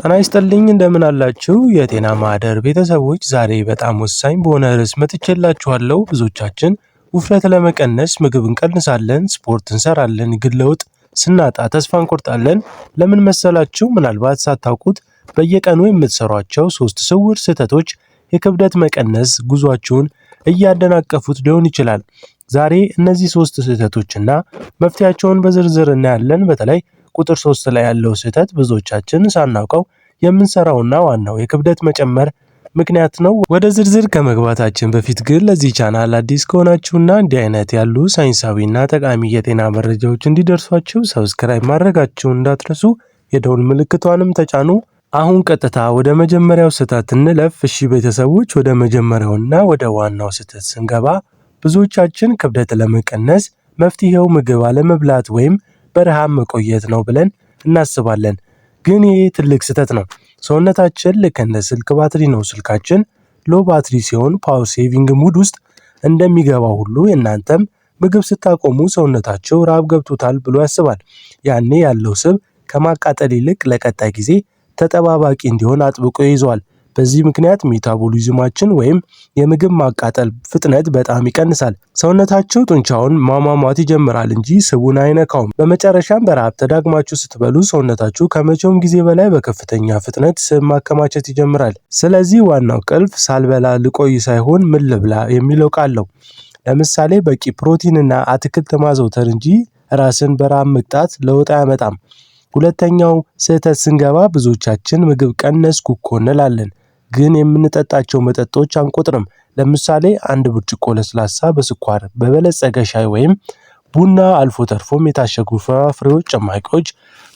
ጤና ይስጥልኝ እንደምን አላችሁ የጤና ማህደር ቤተሰቦች ዛሬ በጣም ወሳኝ በሆነ ርዕስ መጥቼላችኋለሁ። ብዙዎቻችን ውፍረት ለመቀነስ ምግብ እንቀንሳለን፣ ስፖርት እንሰራለን፣ ግን ለውጥ ስናጣ ተስፋ እንቆርጣለን። ለምን መሰላችሁ? ምናልባት ሳታውቁት በየቀኑ የምትሰሯቸው 3 ስውር ስህተቶች የክብደት መቀነስ ጉዟችሁን እያደናቀፉት ሊሆን ይችላል። ዛሬ እነዚህ 3 ስህተቶችና መፍትሄያቸውን በዝርዝር እናያለን። በተለይ ቁጥር 3 ላይ ያለው ስህተት ብዙዎቻችን ሳናውቀው የምንሰራውና ዋናው የክብደት መጨመር ምክንያት ነው። ወደ ዝርዝር ከመግባታችን በፊት ግን ለዚህ ቻናል አዲስ ከሆናችሁና እንዲህ አይነት ያሉ ሳይንሳዊና ጠቃሚ የጤና መረጃዎች እንዲደርሷችሁ ሰብስክራይብ ማድረጋችሁን እንዳትረሱ፣ የደውል ምልክቷንም ተጫኑ። አሁን ቀጥታ ወደ መጀመሪያው ስህተት እንለፍ። እሺ ቤተሰቦች፣ ወደ መጀመሪያውና ወደ ዋናው ስህተት ስንገባ ብዙዎቻችን ክብደት ለመቀነስ መፍትሄው ምግብ አለመብላት ወይም በረሃብ መቆየት ነው ብለን እናስባለን። ግን ይሄ ትልቅ ስህተት ነው። ሰውነታችን ልክ እንደ ስልክ ባትሪ ነው። ስልካችን ሎ ባትሪ ሲሆን ፓወር ሴቪንግ ሙድ ውስጥ እንደሚገባው ሁሉ የእናንተም ምግብ ስታቆሙ ሰውነታቸው ረሃብ ገብቶታል ብሎ ያስባል። ያኔ ያለው ስብ ከማቃጠል ይልቅ ለቀጣይ ጊዜ ተጠባባቂ እንዲሆን አጥብቆ ይይዘዋል። በዚህ ምክንያት ሜታቦሊዝማችን ወይም የምግብ ማቃጠል ፍጥነት በጣም ይቀንሳል። ሰውነታችሁ ጡንቻውን ማሟሟት ይጀምራል እንጂ ስቡን አይነካውም። በመጨረሻም በረሃብ ተዳግማችሁ ስትበሉ ሰውነታችሁ ከመቼውም ጊዜ በላይ በከፍተኛ ፍጥነት ስብ ማከማቸት ይጀምራል። ስለዚህ ዋናው ቁልፍ ሳልበላ ልቆይ ሳይሆን ምን ልብላ የሚለው ቃል ነው። ለምሳሌ በቂ ፕሮቲንና አትክልት ማዘውተር እንጂ ራስን በረሃብ መቅጣት ለውጥ አያመጣም። ሁለተኛው ስህተት ስንገባ ብዙዎቻችን ምግብ ቀነስኩ እኮ እንላለን፣ ግን የምንጠጣቸው መጠጦች አንቆጥርም። ለምሳሌ አንድ ብርጭቆ ለስላሳ በስኳር በበለጸገ ሻይ ወይም ቡና፣ አልፎ ተርፎም የታሸጉ ፍራፍሬዎች ጭማቂዎች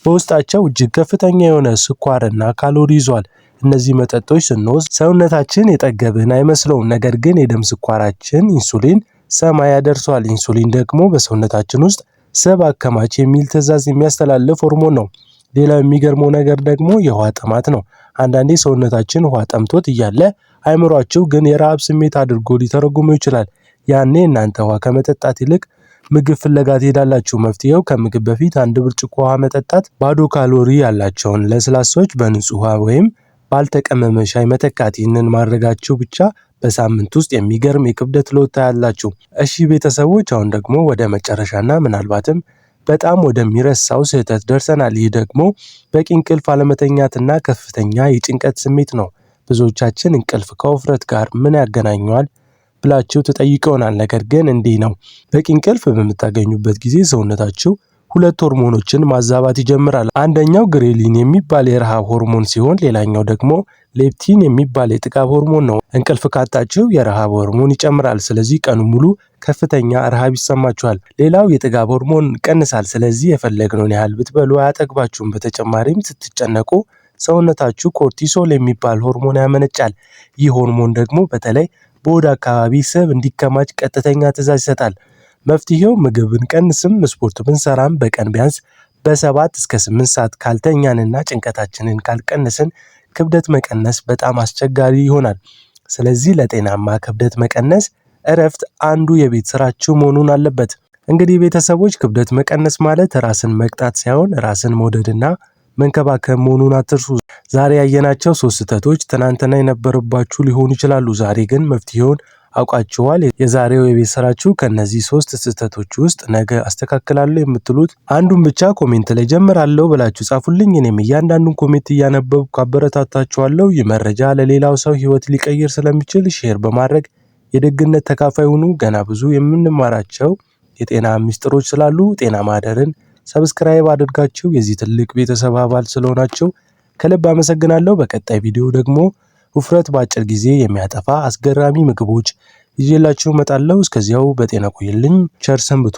በውስጣቸው እጅግ ከፍተኛ የሆነ ስኳርና ካሎሪ ይዟል። እነዚህ መጠጦች ስንወስድ ሰውነታችን የጠገብን አይመስለውም፣ ነገር ግን የደም ስኳራችን ኢንሱሊን ሰማይ ያደርሷል። ኢንሱሊን ደግሞ በሰውነታችን ውስጥ ስብ አከማች የሚል ትዕዛዝ የሚያስተላልፍ ሆርሞን ነው። ሌላው የሚገርመው ነገር ደግሞ የውሃ ጥማት ነው። አንዳንዴ ሰውነታችን ውሃ ጠምቶት እያለ አይምሯችሁ ግን የረሃብ ስሜት አድርጎ ሊተረጉመው ይችላል። ያኔ እናንተ ውሃ ከመጠጣት ይልቅ ምግብ ፍለጋ ትሄዳላችሁ። መፍትሄው ከምግብ በፊት 1 ብርጭቆ ውሃ መጠጣት፣ ባዶ ካሎሪ ያላቸውን ለስላሳዎች በንጹህ ውሃ ወይም ባልተቀመመ ሻይ መተካት። ይህንን ማድረጋችሁ ብቻ በሳምንት ውስጥ የሚገርም የክብደት ለውጥ ታያላችሁ። እሺ ቤተሰቦች፣ አሁን ደግሞ ወደ መጨረሻና ምናልባትም በጣም ወደሚረሳው ስህተት ደርሰናል። ይህ ደግሞ በቂ እንቅልፍ አለመተኛትና ከፍተኛ የጭንቀት ስሜት ነው። ብዙዎቻችን እንቅልፍ ከውፍረት ጋር ምን ያገናኘዋል ብላችሁ ተጠይቀውናል። ነገር ግን እንዲህ ነው። በቂ እንቅልፍ በምታገኙበት ጊዜ ሰውነታችሁ 2 ሆርሞኖችን ማዛባት ይጀምራል። አንደኛው ግሬሊን የሚባል የረሃብ ሆርሞን ሲሆን ሌላኛው ደግሞ ሌፕቲን የሚባል የጥጋብ ሆርሞን ነው። እንቅልፍ ካጣችሁ የረሃብ ሆርሞን ይጨምራል። ስለዚህ ቀኑ ሙሉ ከፍተኛ ረሃብ ይሰማችኋል። ሌላው የጥጋብ ሆርሞን ይቀንሳል። ስለዚህ የፈለግነውን ያህል ብትበሉ አያጠግባችሁም። በተጨማሪም ስትጨነቁ ሰውነታችሁ ኮርቲሶል የሚባል ሆርሞን ያመነጫል። ይህ ሆርሞን ደግሞ በተለይ በሆድ አካባቢ ስብ እንዲከማች ቀጥተኛ ትዕዛዝ ይሰጣል። መፍትሄው ምግብ ብንቀንስም ስፖርት ብንሰራም በቀን ቢያንስ በ7 እስከ 8 ሰዓት ካልተኛንና ጭንቀታችንን ካልቀነስን ክብደት መቀነስ በጣም አስቸጋሪ ይሆናል። ስለዚህ ለጤናማ ክብደት መቀነስ እረፍት አንዱ የቤት ስራችሁ መሆኑን አለበት። እንግዲህ ቤተሰቦች፣ ክብደት መቀነስ ማለት ራስን መቅጣት ሳይሆን ራስን መውደድና መንከባከብ መሆኑን አትርሱ። ዛሬ ያየናቸው 3 ስህተቶች ትናንትና የነበረባችሁ ሊሆኑ ይችላሉ። ዛሬ ግን መፍትሄውን አውቃችኋል። የዛሬው የቤት ስራችሁ ከነዚህ 3 ስህተቶች ውስጥ ነገ አስተካክላለሁ የምትሉት አንዱን ብቻ ኮሜንት ላይ ጀምራለሁ ብላችሁ ጻፉልኝ። እኔም እያንዳንዱን ኮሜንት እያነበብኩ አበረታታችኋለሁ። ይህ መረጃ ለሌላው ሰው ህይወት ሊቀይር ስለሚችል ሼር በማድረግ የደግነት ተካፋይ ሁኑ። ገና ብዙ የምንማራቸው የጤና ሚስጥሮች ስላሉ ጤና ማህደርን ሰብስክራይብ አድርጋችሁ የዚህ ትልቅ ቤተሰብ አባል ስለሆናችሁ ከልብ አመሰግናለሁ። በቀጣይ ቪዲዮ ደግሞ ውፍረት በአጭር ጊዜ የሚያጠፋ አስገራሚ ምግቦች ይዤላችሁ እመጣለሁ። እስከዚያው በጤና ቆይልኝ። ቸር ሰንብቱ።